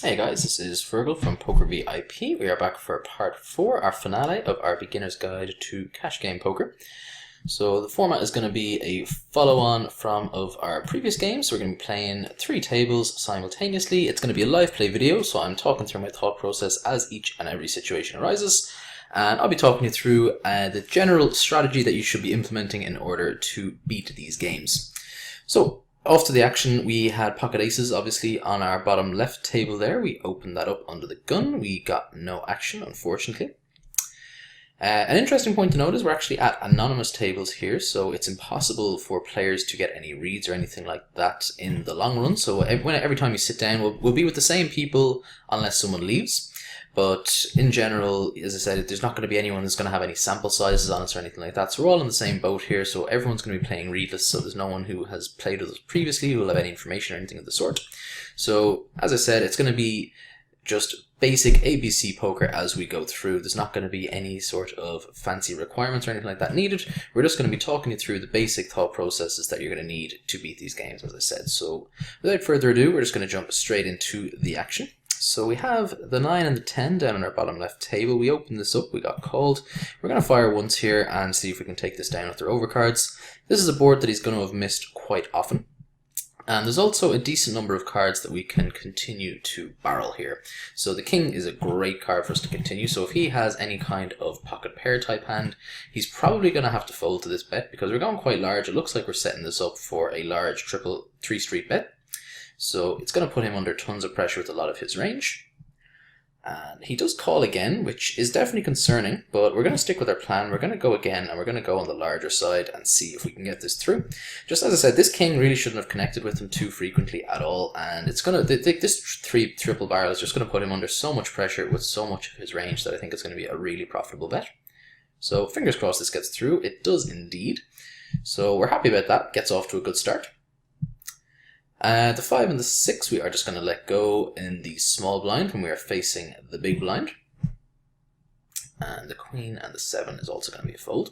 Hey guys, this is Fergal from Poker VIP. We are back for part 4, our finale of our beginner's guide to cash game poker. So the format is going to be a follow-on from of our previous games. We're going to be playing 3 tables simultaneously. It's going to be a live play video, so I'm talking through my thought process as each and every situation arises. And I'll be talking you through the general strategy that you should be implementing in order to beat these games. So, off to the action. We had pocket aces obviously on our bottom left table there. We opened that up under the gun. We got no action, unfortunately. An interesting point to note is we're actually at anonymous tables here, so it's impossible for players to get any reads or anything like that in the long run. So every time you sit down, we'll be with the same people unless someone leaves. But in general, as I said, there's not going to be anyone that's going to have any sample sizes on us or anything like that. So we're all in the same boat here. So everyone's going to be playing readless. So there's no one who has played with us previously who will have any information or anything of the sort. So as I said, it's going to be just basic ABC poker as we go through. There's not going to be any sort of fancy requirements or anything like that needed. We're just going to be talking you through the basic thought processes that you're going to need to beat these games, as I said. So without further ado, we're just going to jump straight into the action. So we have the 9 and the 10 down on our bottom left table. We opened this up, we got called. We're going to fire once here and see if we can take this down with their overcards. This is a board that he's going to have missed quite often. And there's also a decent number of cards that we can continue to barrel here. So the king is a great card for us to continue. So if he has any kind of pocket pair type hand, he's probably going to have to fold to this bet because we're going quite large. It looks like we're setting this up for a large triple 3-street bet. So it's going to put him under tons of pressure with a lot of his range. And he does call again, which is definitely concerning, but we're going to stick with our plan. We're going to go again, and we're going to go on the larger side and see if we can get this through. Just as I said, this king really shouldn't have connected with him too frequently at all, and it's going to, this 3 triple barrel is just going to put him under so much pressure with so much of his range that I think it's going to be a really profitable bet. So fingers crossed this gets through. It does indeed. So we're happy about that. Gets off to a good start. The 5 and the 6 we are just going to let go in the small blind when we are facing the big blind. And the queen and the 7 is also going to be a fold.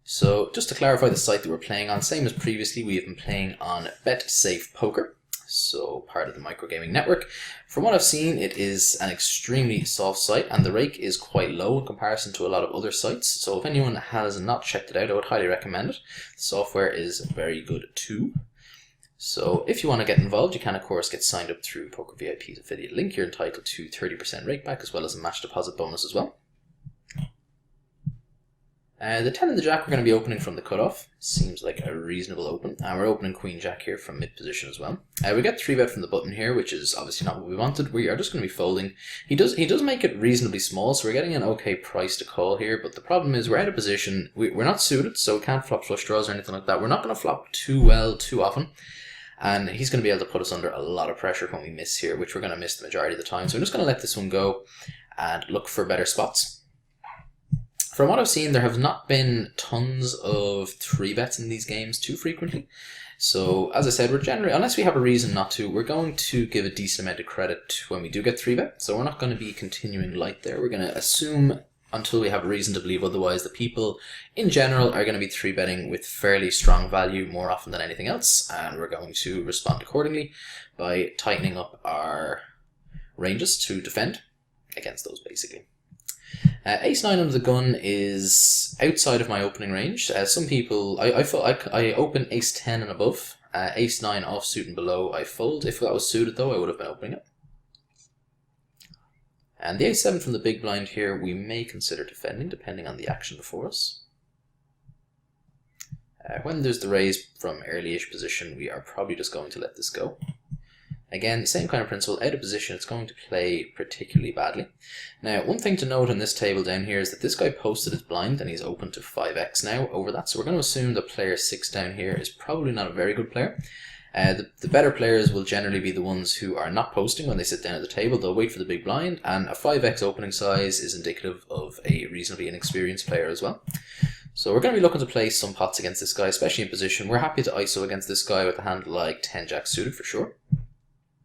So just to clarify the site that we're playing on, same as previously, we have been playing on Betsafe Poker, so part of the microgaming network. From what I've seen, it is an extremely soft site and the rake is quite low in comparison to a lot of other sites. So if anyone has not checked it out, I would highly recommend it. The software is very good too. So if you want to get involved, you can of course get signed up through Poker VIP's affiliate link. You're entitled to 30% rakeback as well as a match deposit bonus as well. The 10 and the jack we're going to be opening from the cutoff. Seems like a reasonable open. And we're opening queen jack here from mid position as well. We get 3-bet from the button here, which is obviously not what we wanted. We are just going to be folding. He does make it reasonably small, so we're getting an okay price to call here. But the problem is we're out of position. We're not suited, so we can't flop flush draws or anything like that. We're not going to flop too well too often. And he's going to be able to put us under a lot of pressure when we miss here, which we're going to miss the majority of the time. So I'm just going to let this one go and look for better spots. From what I've seen, there have not been tons of 3-bets in these games too frequently. So as I said, we're generally, unless we have a reason not to, we're going to give a decent amount of credit when we do get 3-bet. So we're not going to be continuing light there. We're going to assume until we have a reason to believe otherwise, the people in general are going to be 3-betting with fairly strong value more often than anything else, and we're going to respond accordingly by tightening up our ranges to defend against those, basically. Ace 9 under the gun is outside of my opening range. Some people, I open Ace 10 and above, Ace 9 offsuit and below I fold. If that was suited though, I would have been opening it. And the Ace 7 from the big blind here, we may consider defending, depending on the action before us. When there's the raise from early-ish position, we are probably just going to let this go. Again, same kind of principle, out of position, it's going to play particularly badly. Now, one thing to note on this table down here is that this guy posted his blind, and he's open to 5x now over that, so we're going to assume that player 6 down here is probably not a very good player. The better players will generally be the ones who are not posting when they sit down at the table. They'll wait for the big blind, and a 5x opening size is indicative of a reasonably inexperienced player as well. So we're going to be looking to play some pots against this guy, especially in position. We're happy to ISO against this guy with a hand like 10 jack suited for sure.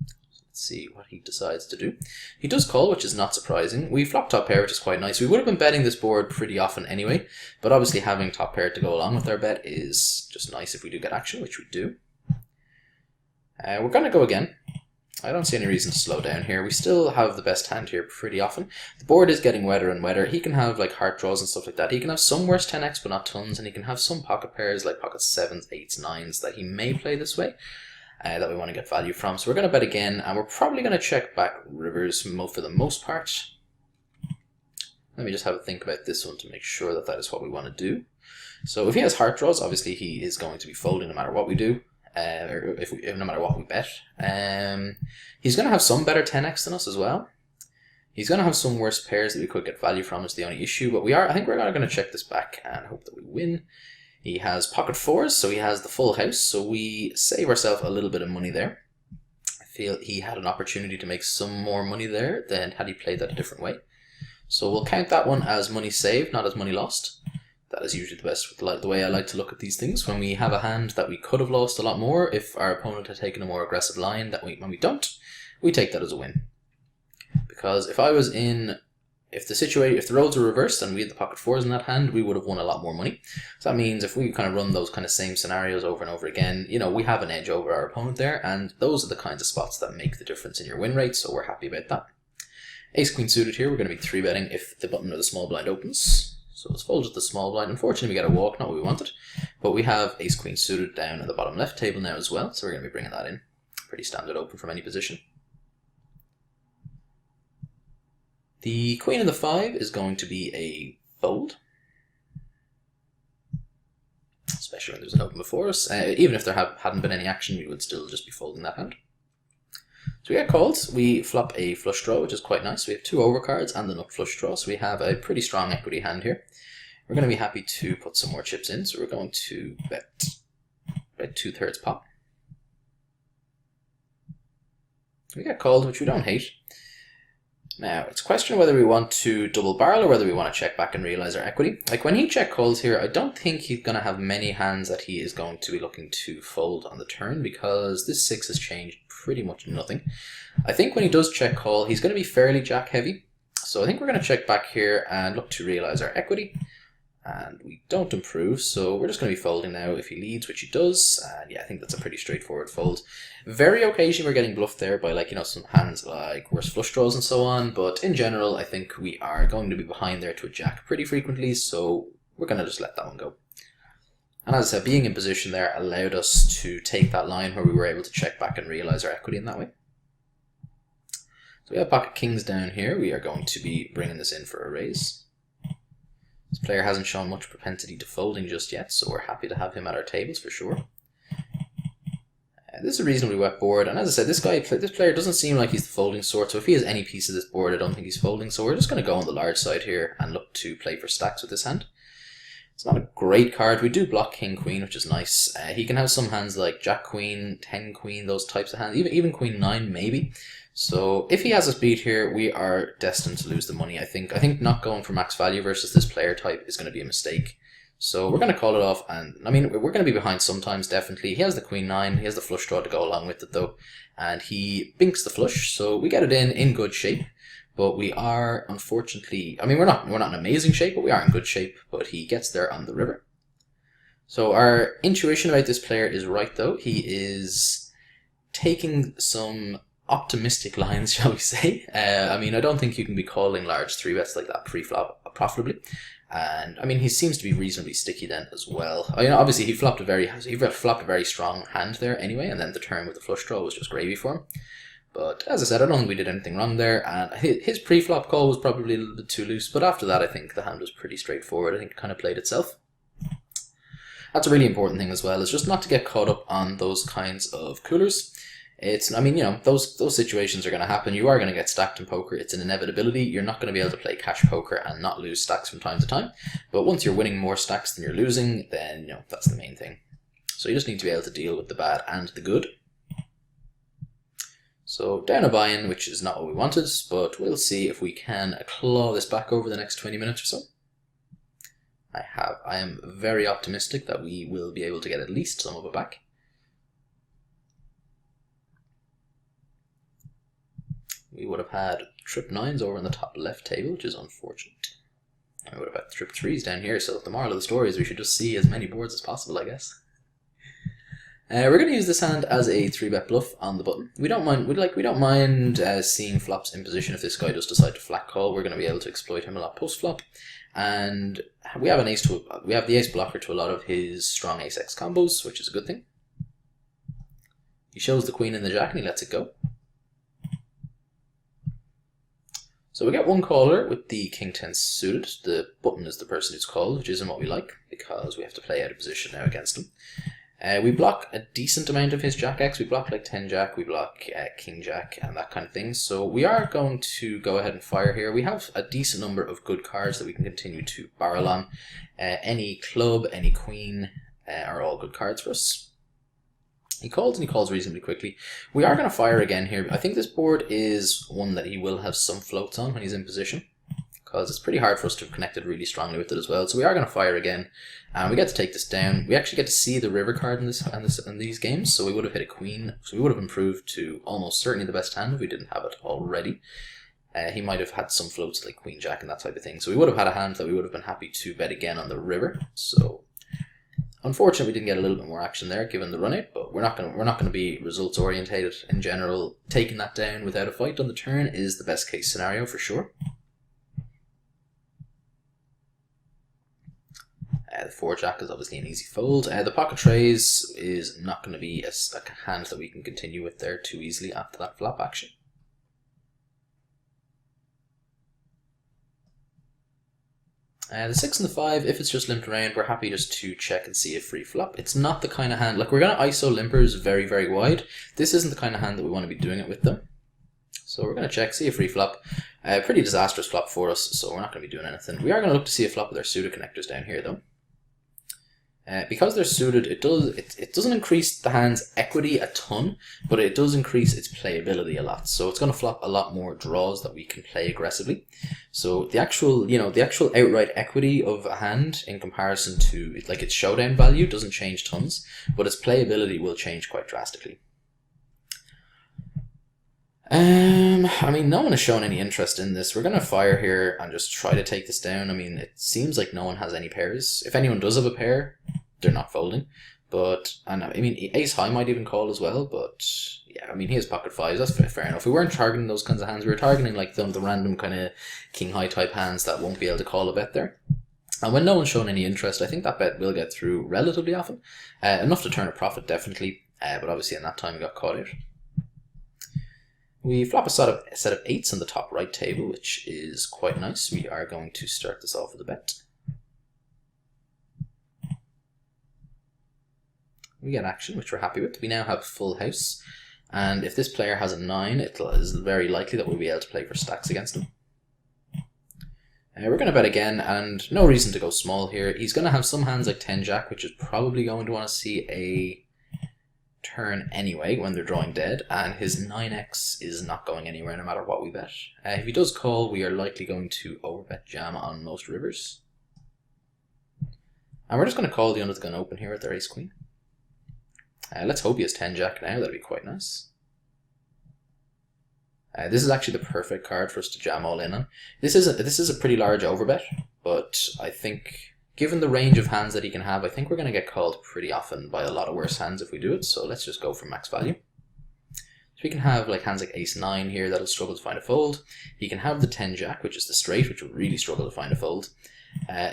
Let's see what he decides to do. He does call, which is not surprising. We flop top pair, which is quite nice. We would have been betting this board pretty often anyway, but obviously having top pair to go along with our bet is just nice if we do get action, which we do. We're going to go again. I don't see any reason to slow down here. We still have the best hand here pretty often. The board is getting wetter and wetter. He can have like heart draws and stuff like that. He can have some worse 10x but not tons, and he can have some pocket pairs like pocket 7s, 8s, 9s that he may play this way that we want to get value from. So we're going to bet again, and we're probably going to check back rivers for the most part. Let me just have a think about this one to make sure that that is what we want to do. So if he has heart draws, obviously he is going to be folding no matter what we do. Or no matter what we bet. He's going to have some better 10x than us as well. He's going to have some worse pairs that we could get value from is the only issue. But I think we're going to check this back and hope that we win. He has pocket 4s, so he has the full house. So we save ourselves a little bit of money there. I feel he had an opportunity to make some more money there than had he played that a different way. So we'll count that one as money saved, not as money lost. That is usually the best, the way I like to look at these things. When we have a hand that we could have lost a lot more, if our opponent had taken a more aggressive line, when we don't, we take that as a win. Because if the roles were reversed and we had the pocket 4s in that hand, we would have won a lot more money. So that means if we kind of run those kind of same scenarios over and over again, we have an edge over our opponent there, and those are the kinds of spots that make the difference in your win rate, so we're happy about that. Ace Queen suited here, we're going to be 3-betting if the button or the small blind opens. So it's folded the small blind. Unfortunately, we get a walk, not what we wanted. But we have Ace Queen suited down in the bottom left table now as well, so we're going to be bringing that in. Pretty standard open from any position. The Queen and the 5 is going to be a fold. Especially when there's an open before us. Even if there hadn't been any action, we would still just be folding that hand. So we get called. We flop a flush draw, which is quite nice. We have 2 overcards and the nut flush draw, so we have a pretty strong equity hand here. We're going to be happy to put some more chips in, so we're going to bet 2/3 pot. We get called, which we don't hate. Now, it's a question whether we want to double barrel or whether we want to check back and realize our equity. Like when he check calls here, I don't think he's going to have many hands that he is going to be looking to fold on the turn, because this 6 has changed pretty much nothing. I think when he does check call, he's going to be fairly jack heavy. So I think we're going to check back here and look to realize our equity. And we don't improve, so we're just going to be folding now if he leads, which he does. And yeah, I think that's a pretty straightforward fold. Very occasionally we're getting bluffed there by some hands like worse flush draws and so on, but in general I think we are going to be behind there to a jack pretty frequently, so we're going to just let that one go. And as I said, being in position there allowed us to take that line where we were able to check back and realize our equity in that way. So we have pocket kings down here. We are going to be bringing this in for a raise. This player hasn't shown much propensity to folding just yet, so we're happy to have him at our tables for sure. This is a reasonably wet board, and as I said, this player doesn't seem like he's the folding sort, so if he has any piece of this board, I don't think he's folding, so we're just going to go on the large side here and look to play for stacks with this hand. It's not a great card. We do block King Queen, which is nice. He can have some hands like Jack Queen, 10 Queen, those types of hands, even Queen 9 maybe. So if he has us beat here, we are destined to lose the money, I think. I think not going for max value versus this player type is going to be a mistake. So we're going to call it off, and I mean, we're going to be behind sometimes, definitely. He has the Queen 9, he has the flush draw to go along with it though, and he binks the flush, so we get it in good shape. But we are, unfortunately, I mean, we're not in amazing shape, but we are in good shape, but he gets there on the river. So our intuition about this player is right though. He is taking some optimistic lines, shall we say. I mean, I don't think you can be calling large 3-bets like that pre-flop profitably. And I mean, he seems to be reasonably sticky then as well. I mean, obviously he flopped a very strong hand there anyway, and then the turn with the flush draw was just gravy for him. But as I said, I don't think we did anything wrong there, and his pre-flop call was probably a little bit too loose, but after that I think the hand was pretty straightforward. I think it kind of played itself. That's a really important thing as well, is just not to get caught up on those kinds of coolers. I mean, those situations are going to happen. You are going to get stacked in poker. It's an inevitability. You're not going to be able to play cash poker and not lose stacks from time to time. But once you're winning more stacks than you're losing, then, that's the main thing. So you just need to be able to deal with the bad and the good. So down a buy-in, which is not what we wanted, but we'll see if we can claw this back over the next 20 minutes or so. I am very optimistic that we will be able to get at least some of it back. We would have had trip 9s over in the top left table, which is unfortunate. I would have had trip 3s down here, so the moral of the story is we should just see as many boards as possible, I guess. We're going to use this hand as a 3-bet bluff on the button. We don't mind seeing flops in position. If this guy does decide to flat call, we're going to be able to exploit him a lot post flop, and we have the ace blocker to a lot of his strong ace x combos, which is a good thing. He shows the queen and the jack, and he lets it go. So we get one caller with the king 10 suited. The button is the person who's called, which isn't what we like, because we have to play out of position now against him. We block a decent amount of his jack x. We block like 10 jack, we block king jack, and that kind of thing. So we are going to go ahead and fire here. We have a decent number of good cards that we can continue to barrel on. Any club, any queen are all good cards for us. He calls, and he calls reasonably quickly. We are going to fire again here. I think this board is one that he will have some floats on when he's in position, because it's pretty hard for us to have connected really strongly with it as well. So we are going to fire again, and we get to take this down. We actually get to see the river card in these games, so we would have hit a queen. So we would have improved to almost certainly the best hand if we didn't have it already. He might have had some floats like queen jack and that type of thing. So we would have had a hand that we would have been happy to bet again on the river. So unfortunately, we didn't get a little bit more action there given the run out, but we're not going to be results orientated in general. Taking that down without a fight on the turn is the best case scenario for sure. The 4-jack is obviously an easy fold. The pocket raise is not going to be a hand that we can continue with there too easily after that flop action. The 6 and the 5, if it's just limped around, we're happy just to check and see a free flop. It's not the kind of hand, like we're going to ISO limpers very, very wide. This isn't the kind of hand that we want to be doing it with them. So we're going to check, see a free flop. Pretty disastrous flop for us, so we're not going to be doing anything. We are going to look to see a flop with our suited connectors down here though. Because they're suited, it doesn't increase the hand's equity a ton, but it does increase its playability a lot. So it's going to flop a lot more draws that we can play aggressively. So the actual outright equity of a hand in comparison to like its showdown value doesn't change tons, but its playability will change quite drastically. I mean, no one has shown any interest in this. We're going to fire here and just try to take this down. I mean, it seems like no one has any pairs. If anyone does have a pair, they're not folding. But, and I mean, ace high might even call as well, but yeah, I mean, he has pocket fives. That's fair enough. We weren't targeting those kinds of hands. We were targeting like the random kind of king high type hands that won't be able to call a bet there. And when no one's shown any interest, I think that bet will get through relatively often. Enough to turn a profit, definitely. But obviously in that time we got caught out. We flop a set of 8s on the top right table, which is quite nice. We are going to start this off with a bet. We get action, which we're happy with. We now have full house, and if this player has a 9, it is very likely that we'll be able to play for stacks against him. We're going to bet again, and no reason to go small here. He's going to have some hands like 10-jack, which is probably going to want to see a turn anyway when they're drawing dead, and his 9x is not going anywhere no matter what we bet. If he does call, we are likely going to overbet jam on most rivers. And we're just going to call the under the gun open here with their ace queen. Let's hope he has 10-jack now, that'd be quite nice. This is actually the perfect card for us to jam all in on. This is a pretty large overbet, but I think given the range of hands that he can have, I think we're going to get called pretty often by a lot of worse hands if we do it, so let's just go for max value. So we can have like hands like ace-9 here that'll struggle to find a fold. He can have the 10-jack, which is the straight, which will really struggle to find a fold.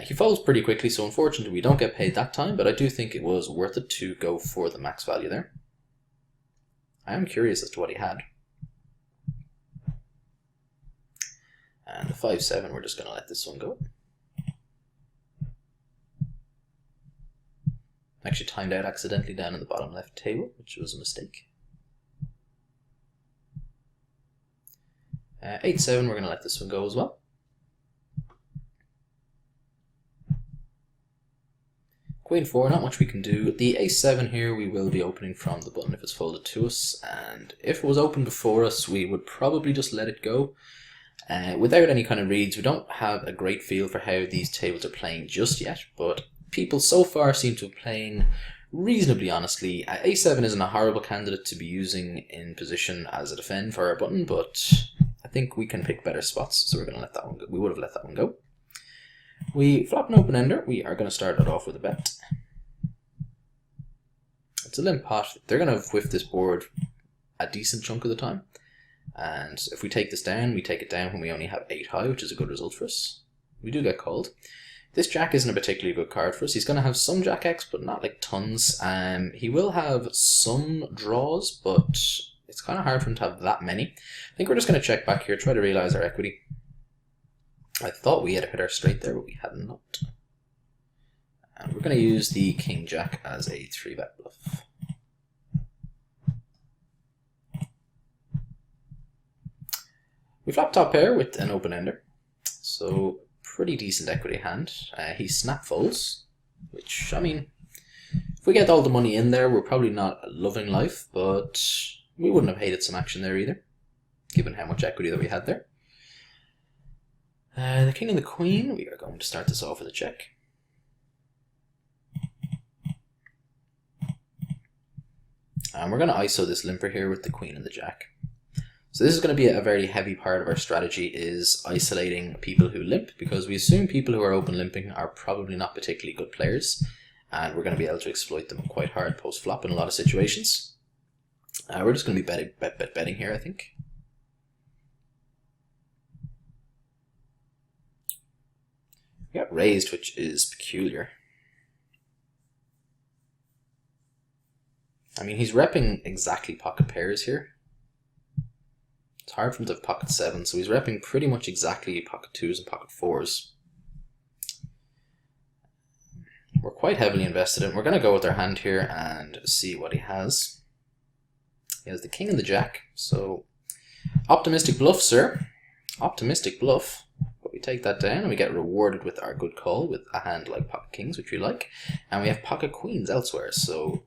He folds pretty quickly, so unfortunately we don't get paid that time, but I do think it was worth it to go for the max value there. I am curious as to what he had. And the 5-7, we're just going to let this one go. Actually timed out accidentally down in the bottom left table, which was a mistake. 8-7, we're going to let this one go as well. Queen 4, not much we can do. The ace-7 here, we will be opening from the button if it's folded to us, and if it was open before us, we would probably just let it go. Without any kind of reads, we don't have a great feel for how these tables are playing just yet, but people so far seem to be playing reasonably honestly. A7 isn't a horrible candidate to be using in position as a defend for our button, but I think we can pick better spots, so we're going to let that one go. We would have let that one go. We flop an open ender. We are going to start it off with a bet. it's a limp pot. They're going to whiff this board a decent chunk of the time. And if we take this down, we take it down when we only have 8 high, which is a good result for us. We do get called. This jack isn't a particularly good card for us. He's going to have some jack X, but not like tons. He will have some draws, but it's kind of hard for him to have that many. I think we're just going to check back here, try to realize our equity. I thought we had hit our straight there, but we had not. And we're going to use the king jack as a 3-bet bluff. We flop top pair with an open ender, so pretty decent equity hand. He snap folds, which, I mean, if we get all the money in there, we're probably not loving life, but we wouldn't have hated some action there either, given how much equity that we had there. The king and the queen, we are going to start this off with a check. And we're going to ISO this limper here with the queen and the jack. So this is going to be a very heavy part of our strategy, is isolating people who limp, because we assume people who are open limping are probably not particularly good players, and we're going to be able to exploit them quite hard post-flop in a lot of situations. We're just going to be betting here, I think. We got raised, which is peculiar. I mean, he's repping exactly pocket pairs here. It's hard for him to have pocket 7, so he's repping pretty much exactly pocket 2s and pocket 4s. We're quite heavily invested in. We're going to go with our hand here and see what he has. He has the king and the jack, so optimistic bluff, sir. Optimistic bluff. But we take that down and we get rewarded with our good call with a hand like pocket kings, which we like. And we have pocket queens elsewhere, so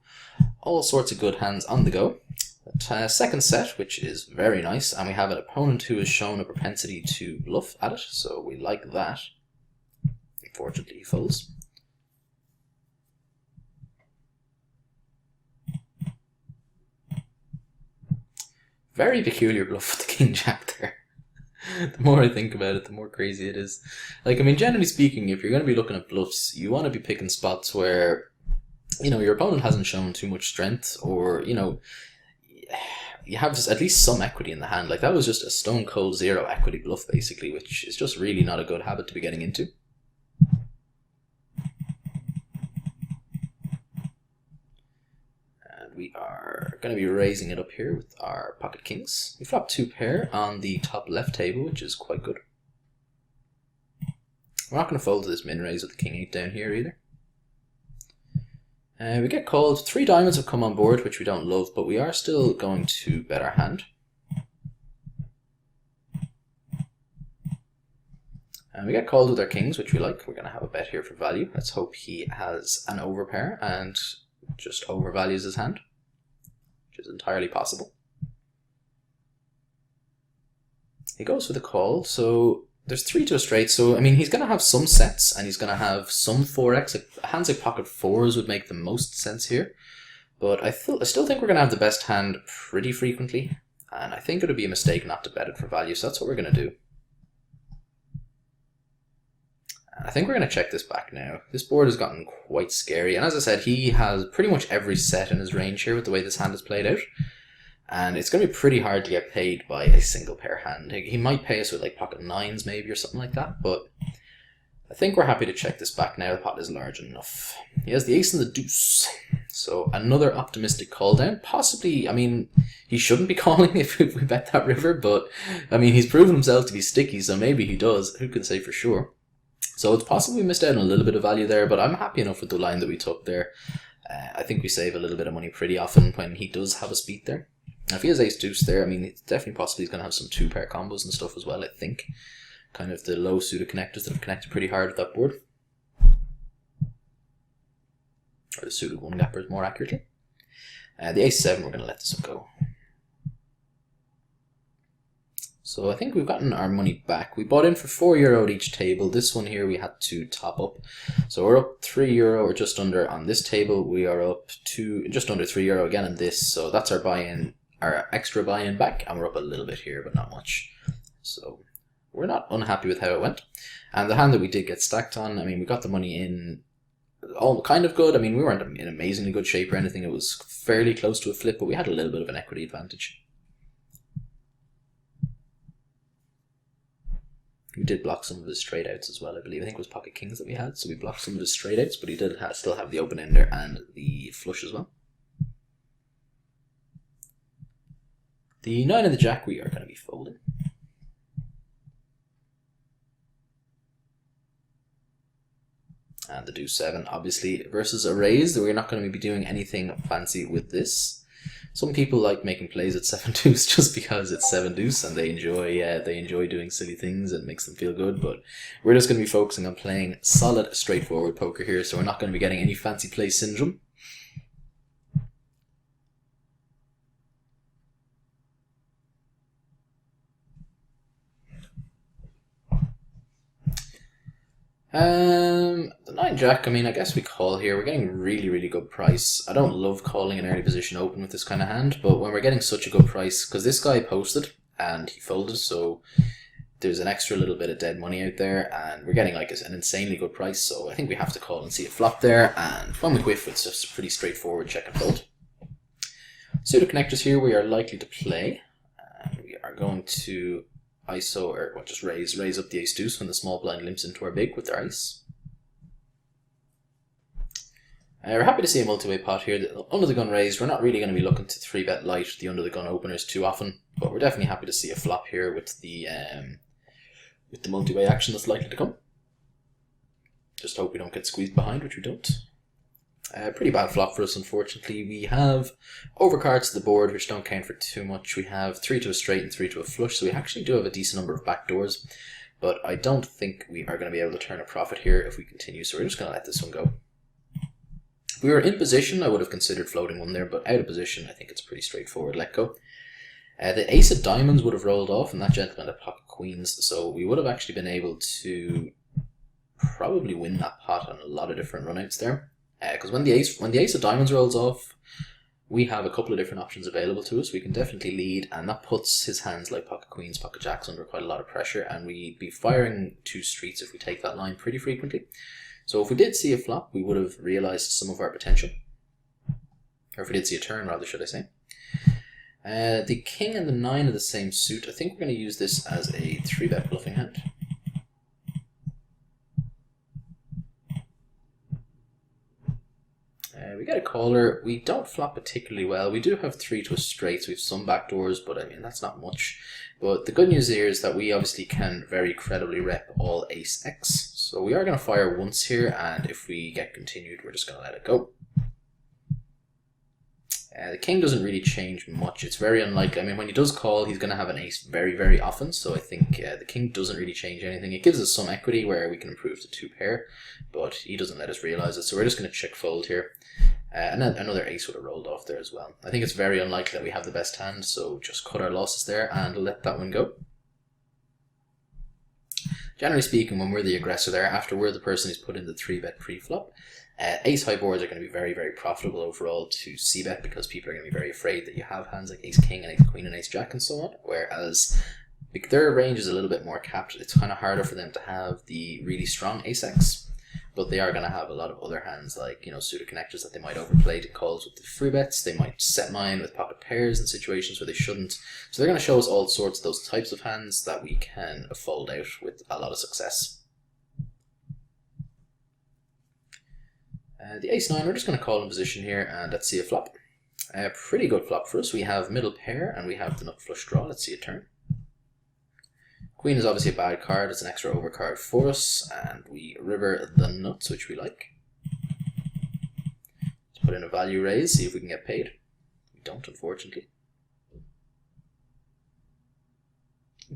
all sorts of good hands on the go. Second set, which is very nice, and we have an opponent who has shown a propensity to bluff at it, so we like that. Unfortunately, he folds. Very peculiar bluff with the king jack there. The more I think about it, the more crazy it is. Like, I mean, generally speaking, if you're going to be looking at bluffs, you want to be picking spots where, you know, your opponent hasn't shown too much strength, or, you know, you have just at least some equity in the hand. Like, that was just a stone cold 0 equity bluff, basically, which is just really not a good habit to be getting into. And we are going to be raising it up here with our pocket kings. We flop 2 pair on the top left table, which is quite good. We're not going to fold to this min raise with the king 8 down here either. We get called. 3 diamonds have come on board, which we don't love, but we are still going to bet our hand. And we get called with our kings, which we like. We're going to have a bet here for value. Let's hope he has an overpair and just overvalues his hand, which is entirely possible. He goes for the call, so there's 3 to a straight, so I mean, he's going to have some sets, and he's going to have some 4x. Like, hands like pocket 4s would make the most sense here, but I still think we're going to have the best hand pretty frequently, and I think it would be a mistake not to bet it for value, so that's what we're going to do. I think we're going to check this back now. This board has gotten quite scary, and as I said, he has pretty much every set in his range here with the way this hand is played out. And it's going to be pretty hard to get paid by a single pair hand. He might pay us with like pocket 9s maybe or something like that, but I think we're happy to check this back now. The pot is large enough. He has the ace and the deuce. So another optimistic call down. Possibly, I mean, he shouldn't be calling if we bet that river, but I mean, he's proven himself to be sticky, so maybe he does. Who can say for sure? So it's possible we missed out on a little bit of value there, but I'm happy enough with the line that we took there. I think we save a little bit of money pretty often when he does have us beat there. Now, if he has ace deuce there, I mean, it's definitely possible he's going to have some 2-pair combos and stuff as well, I think. Kind of the low suited connectors that have connected pretty hard with that board. Or the suited 1-gappers more accurately. The ace 7, we're going to let this one go. So I think we've gotten our money back. We bought in for €4 at each table. This one here we had to top up. So we're up €3 or just under on this table. We are up to just under €3 again on this. So that's our buy-in, our extra buy-in back, and we're up a little bit here, but not much. So we're not unhappy with how it went. And the hand that we did get stacked on, I mean, we got the money in all kind of good. I mean, we weren't in amazingly good shape or anything. It was fairly close to a flip, but we had a little bit of an equity advantage. We did block some of his straight outs as well, I believe. I think it was pocket kings that we had, so we blocked some of his straight outs, but he did still have the open ender and the flush as well. The 9 and the jack we are going to be folding. And the deuce 7, obviously, versus a raise. We're not going to be doing anything fancy with this. Some people like making plays at 7 deuce just because it's 7 deuce and they enjoy doing silly things and it makes them feel good. But we're just going to be focusing on playing solid, straightforward poker here, so we're not going to be getting any fancy play syndrome. The 9 jack, I mean, I guess we call here. We're getting really good price. I don't love calling an early position open with this kind of hand, but when we're getting such a good price, because this guy posted and he folded, so there's an extra little bit of dead money out there, and we're getting like an insanely good price, so I think we have to call and see it flop there, and when we whiff, it's just a pretty straightforward check and fold. Pseudo connectors here we are likely to play, and we are going to ISO, or well, just raise up the ace deuce when the small blind limps into our big with their ice. We're happy to see a multi-way pot here. Under the gun raised, we're not really going to be looking to 3-bet light the under the gun openers too often, but we're definitely happy to see a flop here with the multi-way action that's likely to come. Just hope we don't get squeezed behind, which we don't. Pretty bad flop for us, unfortunately. We have overcards to the board, which don't count for too much. We have 3 to a straight and 3 to a flush, so we actually do have a decent number of backdoors, but I don't think we are going to be able to turn a profit here if we continue, so we're just going to let this one go. If we were in position, I would have considered floating one there, but out of position, I think it's pretty straightforward let go. The ace of diamonds would have rolled off, and that gentleman had pocket queens, so we would have actually been able to probably win that pot on a lot of different runouts there. Because when the ace of diamonds rolls off, we have a couple of different options available to us. We can definitely lead, and that puts his hands like pocket queens, pocket jacks under quite a lot of pressure, and we'd be firing 2 streets if we take that line pretty frequently. So if we did see a flop, we would have realized some of our potential. Or if we did see a turn, rather, should I say. The king and the 9 of the same suit. I think we're going to use this as a 3-bet bluffing hand. We get a caller. We don't flop particularly well. We do have 3 to a straight, so we have some backdoors, but I mean, that's not much. But the good news here is that we obviously can very credibly rep all ace X. So we are going to fire once here, and if we get continued, we're just going to let it go. The king doesn't really change much. It's very unlikely. I mean, when he does call, he's going to have an ace very often, so I think the king doesn't really change anything. It gives us some equity where we can improve to 2 pair, but he doesn't let us realize it, so we're just going to check fold here. And then another ace would have rolled off there as well. I think it's very unlikely that we have the best hand, so just cut our losses there and let that one go. Generally speaking, when we're the aggressor there, after we're the person who's put in the 3-bet pre-flop, ace high boards are going to be very profitable overall to c-bet, because people are going to be very afraid that you have hands like ace king and ace queen and ace jack and so on, whereas their range is a little bit more capped. It's kind of harder for them to have the really strong ace X, but they are going to have a lot of other hands like, you know, pseudo connectors that they might overplay to calls with the free bets. They might set mine with pocket pairs in situations where they shouldn't. So they're going to show us all sorts of those types of hands that we can fold out with a lot of success. The ace 9, we're just going to call in position here and let's see a flop. Pretty good flop for us. We have middle pair and we have the nut flush draw. Let's see a turn. Queen is obviously a bad card. It's an extra overcard for us, and we river the nuts, which we like. Let's put in a value raise, see if we can get paid. We don't, unfortunately.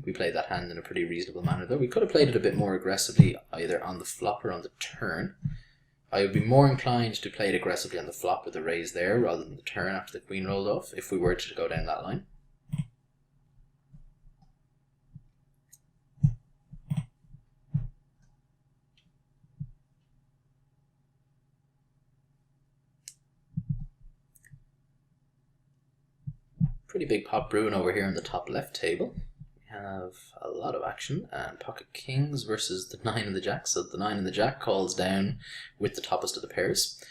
We played that hand in a pretty reasonable manner, though. We could have played it a bit more aggressively, either on the flop or on the turn. I would be more inclined to play it aggressively on the flop with a raise there, rather than the turn after the queen rolled off, if we were to go down that line. Pretty big pot brewing over here on the top left table. We have a lot of action, and pocket kings versus the 9 and the jack. So the 9 and the jack calls down with the toppest of the pairs.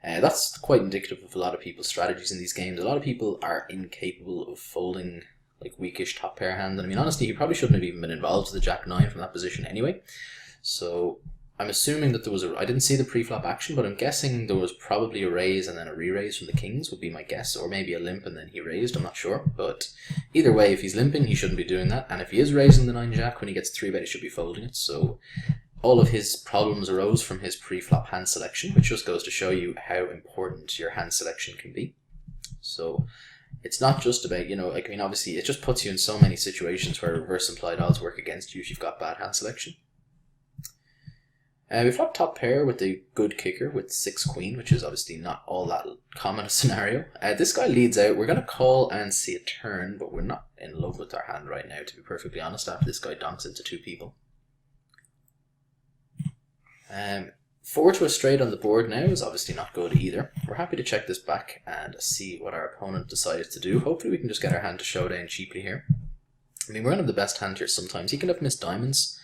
That's quite indicative of a lot of people's strategies in these games. A lot of people are incapable of folding like weakish top pair hand, and I mean honestly he probably shouldn't have even been involved with the jack 9 from that position anyway. So I'm assuming that there was I didn't see the pre-flop action, but I'm guessing there was probably a raise and then a re-raise from the kings would be my guess, or maybe a limp and then he raised, I'm not sure. But either way, if he's limping he shouldn't be doing that, and if he is raising the 9 jack when he gets 3-bet he should be folding it. So all of his problems arose from his pre-flop hand selection, which just goes to show you how important your hand selection can be. So it's not just about, you know, like, I mean, obviously it just puts you in so many situations where reverse implied odds work against you if you've got bad hand selection. We flop top pair with a good kicker with 6 queen, which is obviously not all that common a scenario. This guy leads out. We're going to call and see a turn, but we're not in love with our hand right now, to be perfectly honest, after this guy donks into 2 people. 4 to a straight on the board now is obviously not good either. We're happy to check this back and see what our opponent decided to do. Hopefully we can just get our hand to showdown cheaply here. I mean, we're going to have the best hand here sometimes. He can have missed diamonds.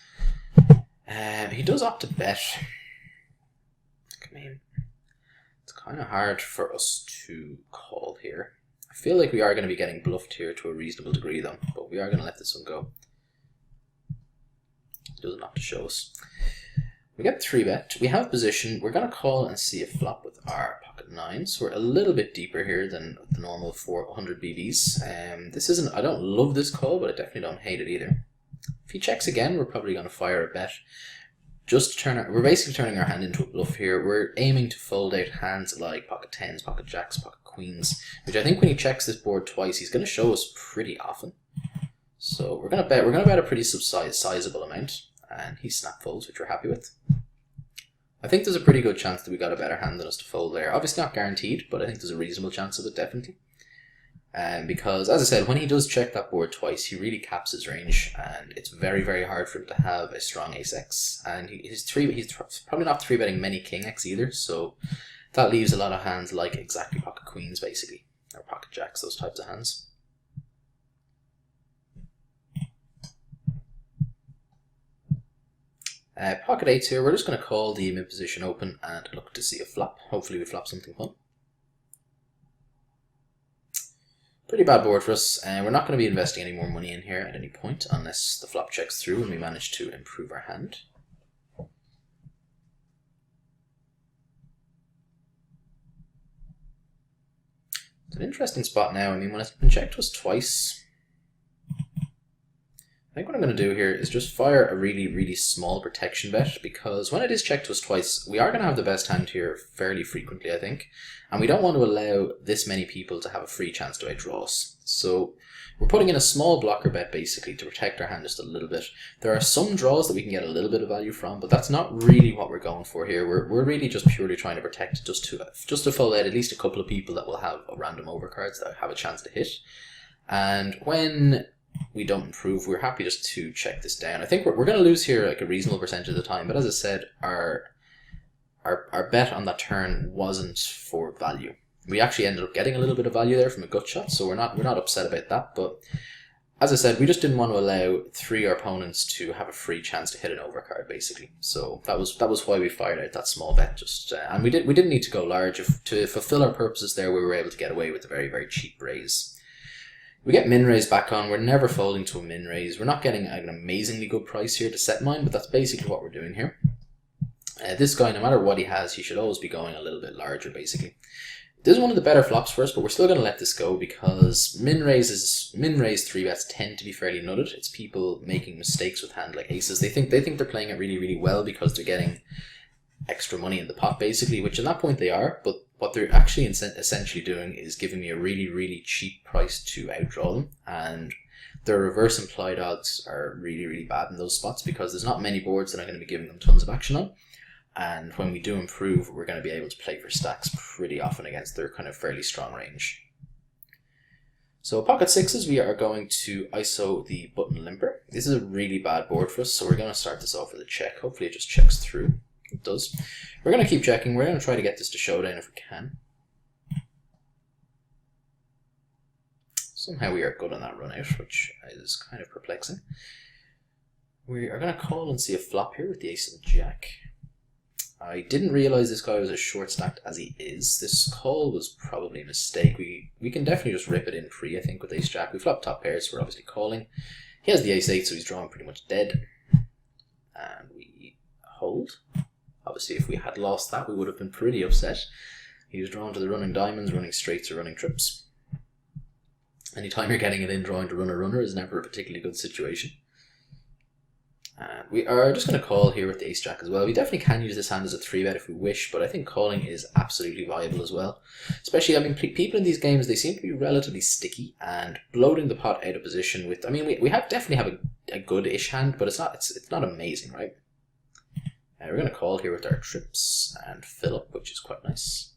He does opt to bet. I mean, it's kind of hard for us to call here. I feel like we are going to be getting bluffed here to a reasonable degree though, but we are going to let this one go. He doesn't have to show us. We get 3-bet, we have position, we're going to call and see a flop with our pocket 9, so we're a little bit deeper here than the normal 400 BBs. This isn't, I don't love this call, but I definitely don't hate it either. If he checks again, we're probably going to fire a bet. Just to turn we're basically turning our hand into a bluff here. We're aiming to fold out hands like pocket 10s, pocket jacks, pocket queens, which I think when he checks this board twice, he's going to show us pretty often. So we're going to bet a pretty sizable amount. And he snap folds, which we're happy with. I think there's a pretty good chance that we got a better hand than us to fold there. Obviously not guaranteed, but I think there's a reasonable chance of it, definitely. Because, as I said, when he does check that board twice, he really caps his range, and it's very, very hard for him to have a strong ace-x. And he's probably not 3-betting many king-x either, so that leaves a lot of hands like exactly pocket queens, basically, or pocket jacks, those types of hands. Pocket 8s here, we're just going to call the mid position open and look to see a flop. Hopefully we flop something fun. Pretty bad board for us, and we're not going to be investing any more money in here at any point unless the flop checks through and we manage to improve our hand. It's an interesting spot now. I mean, when it's been checked to us twice, I think what I'm going to do here is just fire a really, really small protection bet, because when it is checked to us twice, we are going to have the best hand here fairly frequently, I think, and we don't want to allow this many people to have a free chance to outdraw us. So we're putting in a small blocker bet basically to protect our hand just a little bit. There are some draws that we can get a little bit of value from, but that's not really what we're going for here. We're really just purely trying to protect just to fold out at least a couple of people that will have a random overcards that have a chance to hit. And when we don't improve, we're happy just to check this down. I think we're going to lose here like a reasonable percentage of the time, but as I said, our bet on that turn wasn't for value. We actually ended up getting a little bit of value there from a gut shot, so we're not upset about that. But as I said, we just didn't want to allow 3 of our opponents to have a free chance to hit an overcard, basically. So that was why we fired out that small bet. Just and we didn't need to go large to fulfill our purposes. There, we were able to get away with a very, very cheap raise. We get min raise back on. We're never folding to a min raise. We're not getting an amazingly good price here to set mine, but that's basically what we're doing here. This guy, no matter what he has, he should always be going a little bit larger, basically. This is one of the better flops for us, but we're still going to let this go because min raise 3-bets tend to be fairly nutted. It's people making mistakes with hand like aces. They think they're playing it really, really well because they're getting extra money in the pot, basically, which at that point they are, but what they're actually essentially doing is giving me a really, really cheap price to outdraw them, and their reverse implied odds are really, really bad in those spots because there's not many boards that I'm going to be giving them tons of action on, and when we do improve, we're going to be able to play for stacks pretty often against their kind of fairly strong range. So pocket 6s, we are going to ISO the button limper. This is a really bad board for us, so we're going to start this off with a check. Hopefully it just checks through. It does. We're going to keep checking. We're going to try to get this to showdown if we can. Somehow we are good on that run out, which is kind of perplexing. We are going to call and see a flop here with the ace and jack. I didn't realise this guy was as short stacked as he is. This call was probably a mistake. We can definitely just rip it in free, I think, with ace jack. We flop top pairs, so we're obviously calling. He has the ace 8, so he's drawing pretty much dead. And we hold. Obviously, if we had lost that, we would have been pretty upset. He was drawn to the running diamonds, running straights, or running trips. Anytime you're getting it in drawing to run a runner is never a particularly good situation. And we are just going to call here with the ace jack as well. We definitely can use this hand as a 3-bet if we wish, but I think calling is absolutely viable as well. Especially, I mean, people in these games, they seem to be relatively sticky, and bloating the pot out of position with, I mean, we definitely have a good-ish hand, but it's not amazing, right? We're going to call here with our trips and fill up, which is quite nice.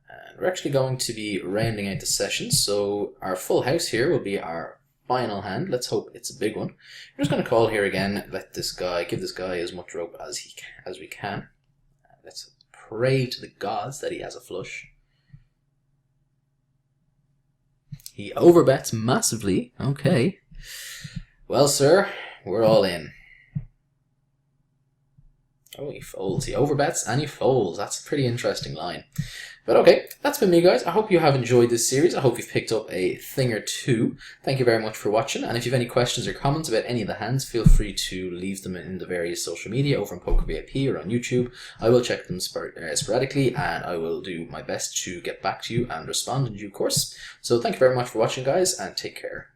And we're actually going to be rounding out the session, so our full house here will be our final hand. Let's hope it's a big one. We're just going to call here again. Give this guy as much rope as we can. Let's pray to the gods that he has a flush. He overbets massively. Okay. Well, sir, we're all in. Oh, he folds. He overbets and he folds. That's a pretty interesting line. But okay, that's been me, guys. I hope you have enjoyed this series. I hope you've picked up a thing or two. Thank you very much for watching. And if you have any questions or comments about any of the hands, feel free to leave them in the various social media over on PokerVIP or on YouTube. I will check them sporadically, and I will do my best to get back to you and respond in due course. So thank you very much for watching, guys, and take care.